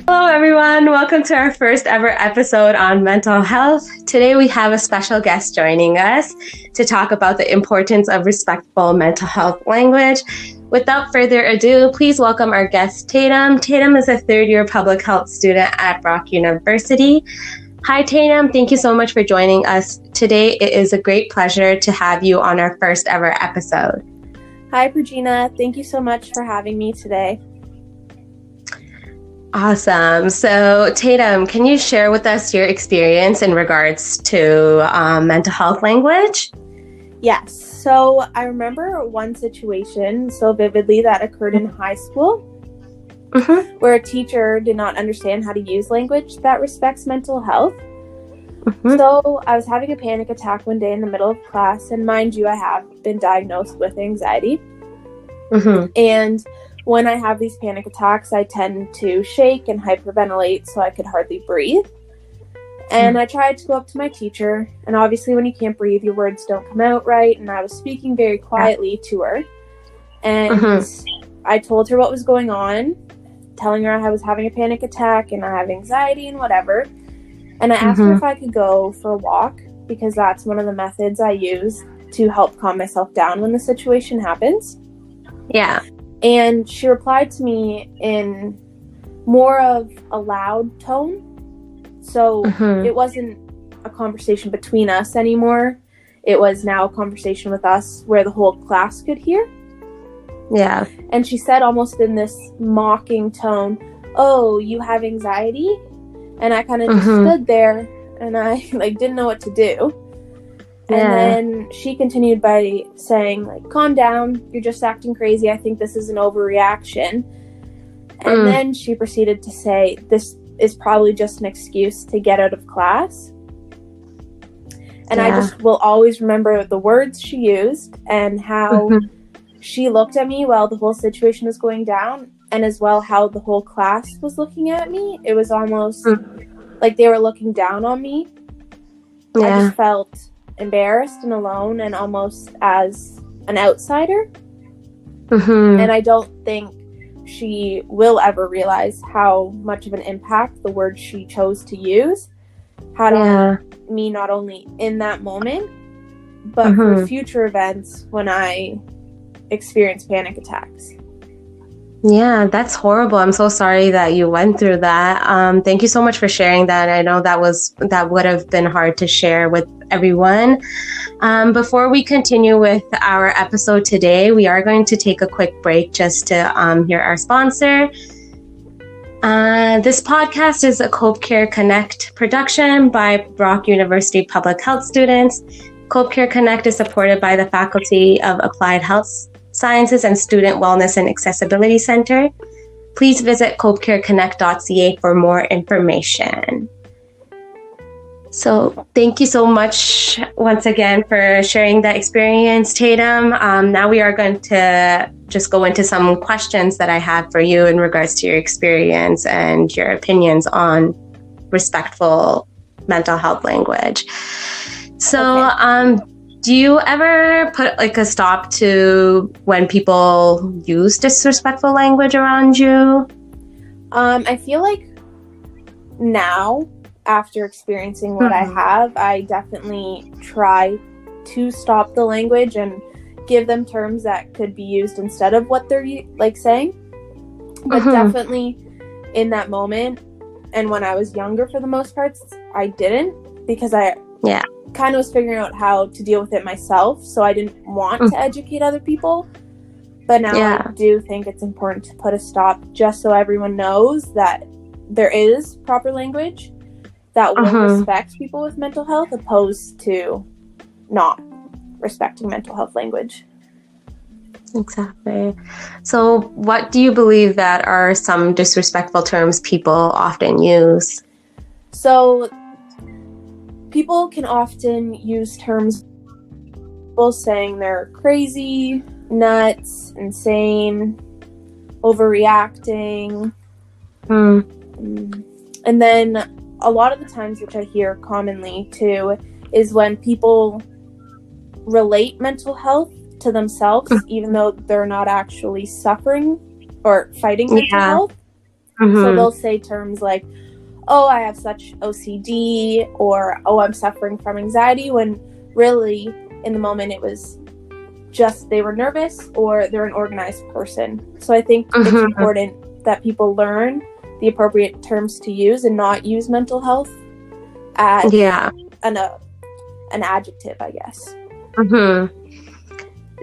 Hello, everyone. Welcome to our first ever episode on mental health. Today, we have a special guest joining us to talk about the importance of respectful mental health language. Without further ado, please welcome our guest, Tatum. Tatum is a third-year public health student at Brock University. Hi, Tatum. Thank you so much for joining us today. It is a great pleasure to have you on our first ever episode. Hi, Regina. Thank you so much for having me today. Awesome. So, Tatum, can you share with us your experience in regards to mental health language? Yes. So I remember one situation so vividly that occurred in high school where a teacher did not understand how to use language that respects mental health. So I was having a panic attack one day in the middle of class, and mind you, I have been diagnosed with anxiety. And when I have these panic attacks, I tend to shake and hyperventilate so I could hardly breathe. And I tried to go up to my teacher, and obviously when you can't breathe, your words don't come out right, and I was speaking very quietly to her. And I told her what was going on, telling her I was having a panic attack and I have anxiety and whatever. And I asked her if I could go for a walk, because that's one of the methods I use to help calm myself down when the situation happens. Yeah. And she replied to me in more of a loud tone. So it wasn't a conversation between us anymore. It was now a conversation with us where the whole class could hear. Yeah. And she said almost in this mocking tone, "Oh, you have anxiety?" And I kind of just stood there and I didn't know what to do. And then she continued by saying, "Calm down. You're just acting crazy. I think this is an overreaction." And then she proceeded to say, "This is probably just an excuse to get out of class." And I just will always remember the words she used and how she looked at me while the whole situation was going down, and as well how the whole class was looking at me. It was almost like they were looking down on me. I just felt embarrassed and alone and almost as an outsider. And I don't think she will ever realize how much of an impact the words she chose to use had on me, not only in that moment, but for future events when I experience panic attacks. Yeah, that's horrible. I'm so sorry that you went through that. Thank you so much for sharing that. I know that would have been hard to share with everyone. Before we continue with our episode today, we are going to take a quick break just to hear our sponsor. This podcast is a Cope.Care.Connect production by Brock University public health students. Cope.Care.Connect is supported by the Faculty of Applied Health Sciences and Student Wellness and Accessibility Center. Please visit cope.careconnect.ca for more information. So thank you so much once again for sharing that experience, Tatum. Now we are going to just go into some questions that I have for you in regards to your experience and your opinions on respectful mental health language. So, do you ever put a stop to when people use disrespectful language around you? I feel like now, after experiencing what I have, I definitely try to stop the language and give them terms that could be used instead of what they're saying. But definitely in that moment, and when I was younger for the most part, I didn't, because I kind of was figuring out how to deal with it myself, so I didn't want to educate other people. But now I do think it's important to put a stop, just so everyone knows that there is proper language that will respect people with mental health, opposed to not respecting mental health language. Exactly. So what do you believe that are some disrespectful terms people often use? So people can often use terms saying they're crazy, nuts, insane, overreacting. And then a lot of the times, which I hear commonly too, is when people relate mental health to themselves, even though they're not actually suffering or fighting mental health. So they'll say terms like, oh, I have such OCD, or, oh, I'm suffering from anxiety, when really in the moment it was just they were nervous or they're an organized person. So I think it's important that people learn the appropriate terms to use and not use mental health as an adjective, I guess.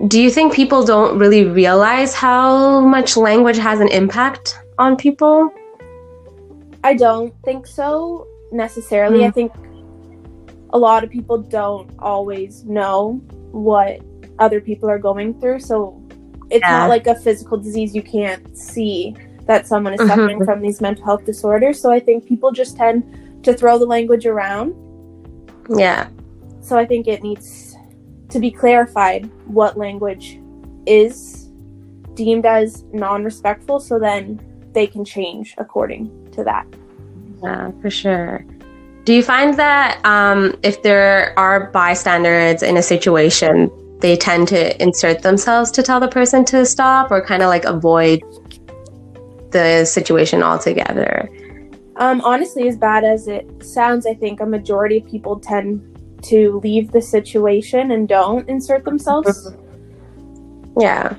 Do you think people don't really realize how much language has an impact on people? I don't think so necessarily. I think a lot of people don't always know what other people are going through. So it's not like a physical disease. You can't see that someone is suffering from these mental health disorders. So I think people just tend to throw the language around. Yeah. So I think it needs to be clarified what language is deemed as non-respectful, so then they can change according to that. Yeah, for sure. Do you find that if there are bystanders in a situation, they tend to insert themselves to tell the person to stop, or kind of like avoid the situation altogether? Honestly, as bad as it sounds, I think a majority of people tend to leave the situation and don't insert themselves. Yeah.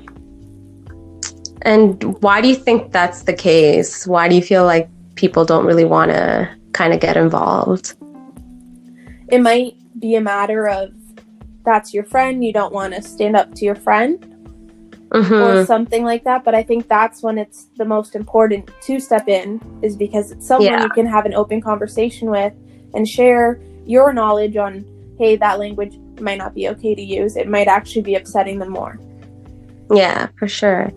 And why do you think that's the case? Why do you feel like people don't really want to kind of get involved? It might be a matter of that's your friend, you don't want to stand up to your friend, or something like that. But I think that's when it's the most important to step in, is because it's someone you can have an open conversation with and share your knowledge on, hey, that language might not be okay to use. It might actually be upsetting them more. Yeah, for sure.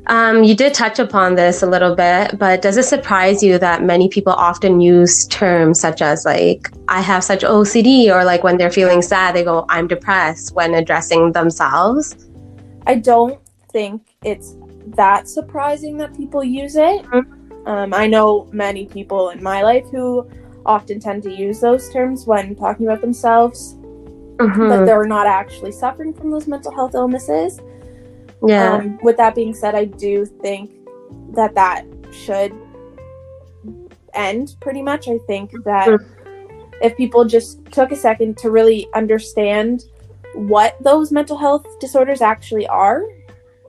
You did touch upon this a little bit, but does it surprise you that many people often use terms such as like, I have such OCD, or like when they're feeling sad, they go, I'm depressed, when addressing themselves? I don't think it's that surprising that people use it. I know many people in my life who often tend to use those terms when talking about themselves, but they're not actually suffering from those mental health illnesses. With that being said, I do think that should end pretty much. I think that if people just took a second to really understand what those mental health disorders actually are,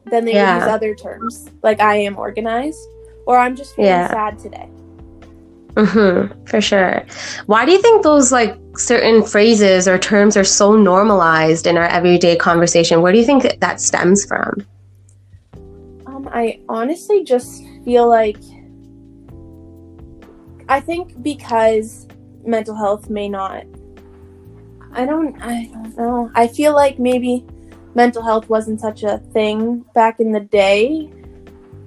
then they would use other terms, like I am organized, or I'm just feeling sad today. For sure. Why do you think those like certain phrases or terms are so normalized in our everyday conversation? Where do you think that stems from? I honestly just feel like, I think because mental health may not, I don't know. I feel like maybe mental health wasn't such a thing back in the day.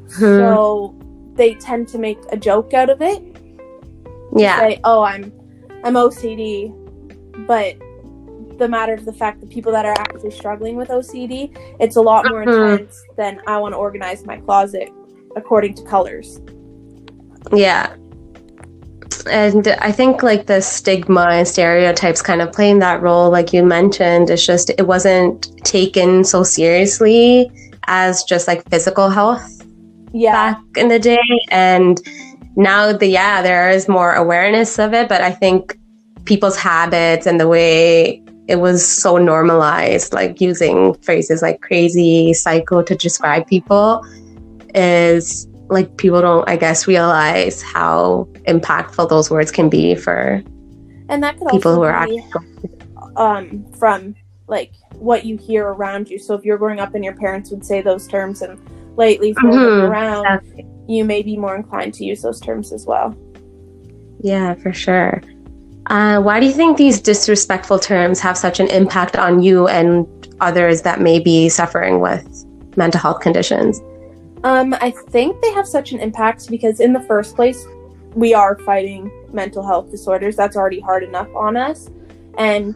So they tend to make a joke out of it. Say, oh, I'm OCD, but the matter of the fact that people that are actually struggling with OCD, it's a lot more intense than I want to organize my closet according to colors. Yeah. And I think like the stigma and stereotypes kind of playing that role, like you mentioned, it's just, it wasn't taken so seriously as just like physical health back in the day. And now there is more awareness of it, but I think people's habits and the way it was so normalized, like using phrases like crazy, psycho to describe people, is like people don't, I guess, realize how impactful those words can be for and that could people also who are be, from like what you hear around you. So if you're growing up and your parents would say those terms and lately throw them around, you may be more inclined to use those terms as well. Yeah, for sure. Why do you think these disrespectful terms have such an impact on you and others that may be suffering with mental health conditions? I think they have such an impact because in the first place, we are fighting mental health disorders. That's already hard enough on us. And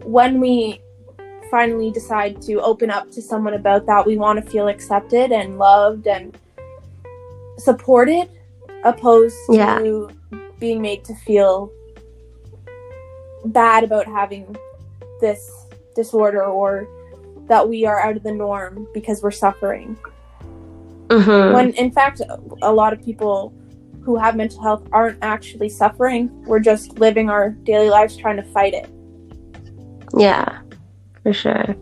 when we finally decide to open up to someone about that, we want to feel accepted and loved and supported, opposed to being made to feel bad about having this disorder, or that we are out of the norm because we're suffering. When in fact a lot of people who have mental health aren't actually suffering. We're just living our daily lives trying to fight it. Yeah, for sure.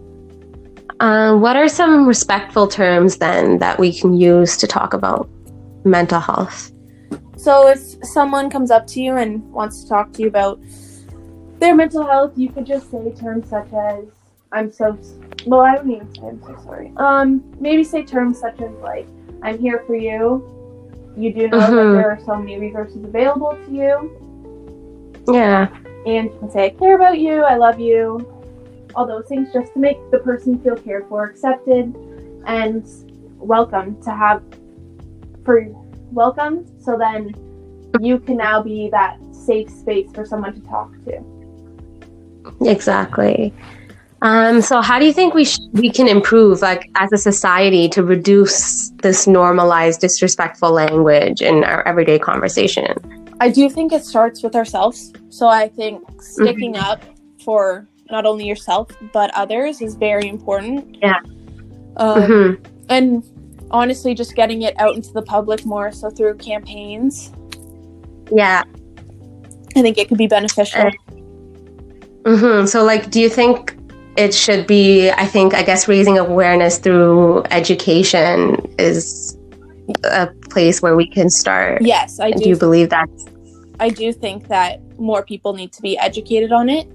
What are some respectful terms then that we can use to talk about mental health? So if someone comes up to you and wants to talk to you about their mental health, you could just say terms such as, I don't even say I'm so sorry. Maybe say terms such as like, I'm here for you. You do know that there are so many resources available to you. Yeah. And you can say, I care about you, I love you, all those things, just to make the person feel cared for, accepted, and welcomed, so then you can now be that safe space for someone to talk to. Exactly. So how do you think we can improve, like, as a society, to reduce this normalized disrespectful language in our everyday conversation? I do think it starts with ourselves. So I think sticking up for not only yourself but others is very important. Yeah. And honestly, just getting it out into the public more, so through campaigns. Yeah. I think it could be beneficial. So, like, do you think it should be, I guess raising awareness through education is a place where we can start? Yes, I do. Do you believe that? I do think that more people need to be educated on it.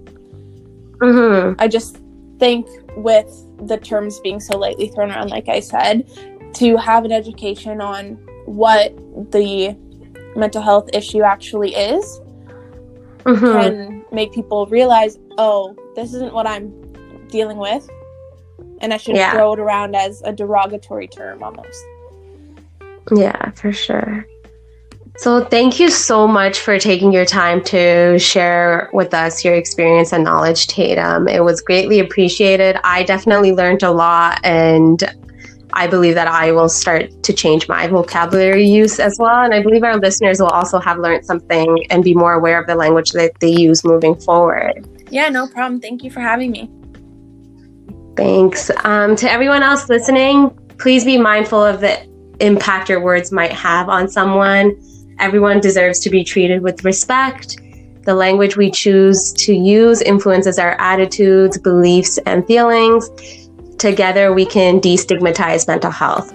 I just think with the terms being so lightly thrown around, like I said, to have an education on what the mental health issue actually is can make people realize, oh, this isn't what I'm dealing with, and I shouldn't throw it around as a derogatory term almost. Yeah, for sure. So thank you so much for taking your time to share with us your experience and knowledge, Tatum. It was greatly appreciated. I definitely learned a lot, and I believe that I will start to change my vocabulary use as well. And I believe our listeners will also have learned something and be more aware of the language that they use moving forward. Yeah, no problem. Thank you for having me. Thanks. To everyone else listening, please be mindful of the impact your words might have on someone. Everyone deserves to be treated with respect. The language we choose to use influences our attitudes, beliefs, and feelings. Together, we can destigmatize mental health.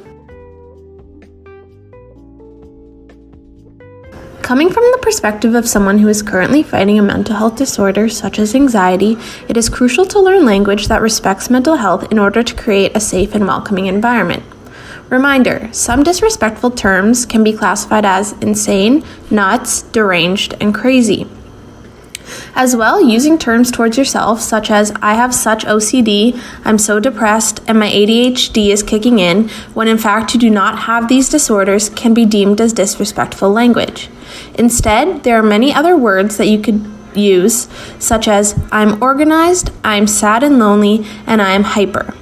Coming from the perspective of someone who is currently fighting a mental health disorder such as anxiety, it is crucial to learn language that respects mental health in order to create a safe and welcoming environment. Reminder, some disrespectful terms can be classified as insane, nuts, deranged, and crazy. As well, using terms towards yourself such as, I have such OCD, I'm so depressed, and my ADHD is kicking in, when in fact you do not have these disorders, can be deemed as disrespectful language. Instead, there are many other words that you could use, such as, I'm organized, I'm sad and lonely, and I am hyper.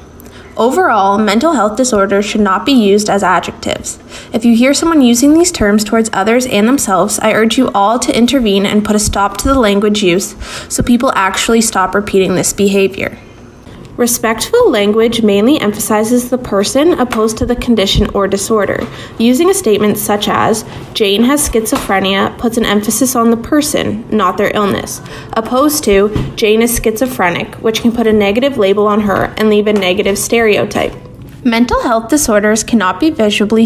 Overall, mental health disorders should not be used as adjectives. If you hear someone using these terms towards others and themselves, I urge you all to intervene and put a stop to the language use so people actually stop repeating this behavior. Respectful language mainly emphasizes the person opposed to the condition or disorder. Using a statement such as, Jane has schizophrenia puts an emphasis on the person, not their illness, opposed to, Jane is schizophrenic, which can put a negative label on her and leave a negative stereotype. Mental health disorders cannot be visually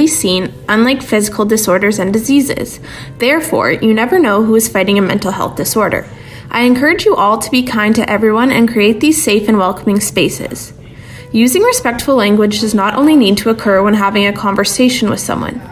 seen, unlike physical disorders and diseases. Therefore, you never know who is fighting a mental health disorder. I encourage you all to be kind to everyone and create these safe and welcoming spaces. Using respectful language does not only need to occur when having a conversation with someone.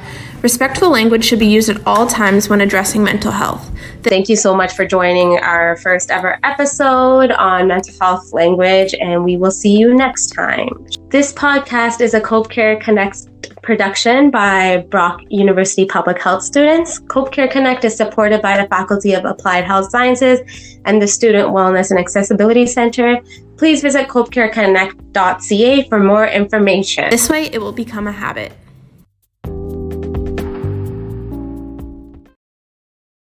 Respectful language should be used at all times when addressing mental health. Thank you so much for joining our first ever episode on mental health language, and we will see you next time. This podcast is a Cope.Care.Connect production by Brock University Public Health students. Cope.Care.Connect is supported by the Faculty of Applied Health Sciences and the Student Wellness and Accessibility Center. Please visit Cope.Care.Connect.ca for more information. This way, it will become a habit.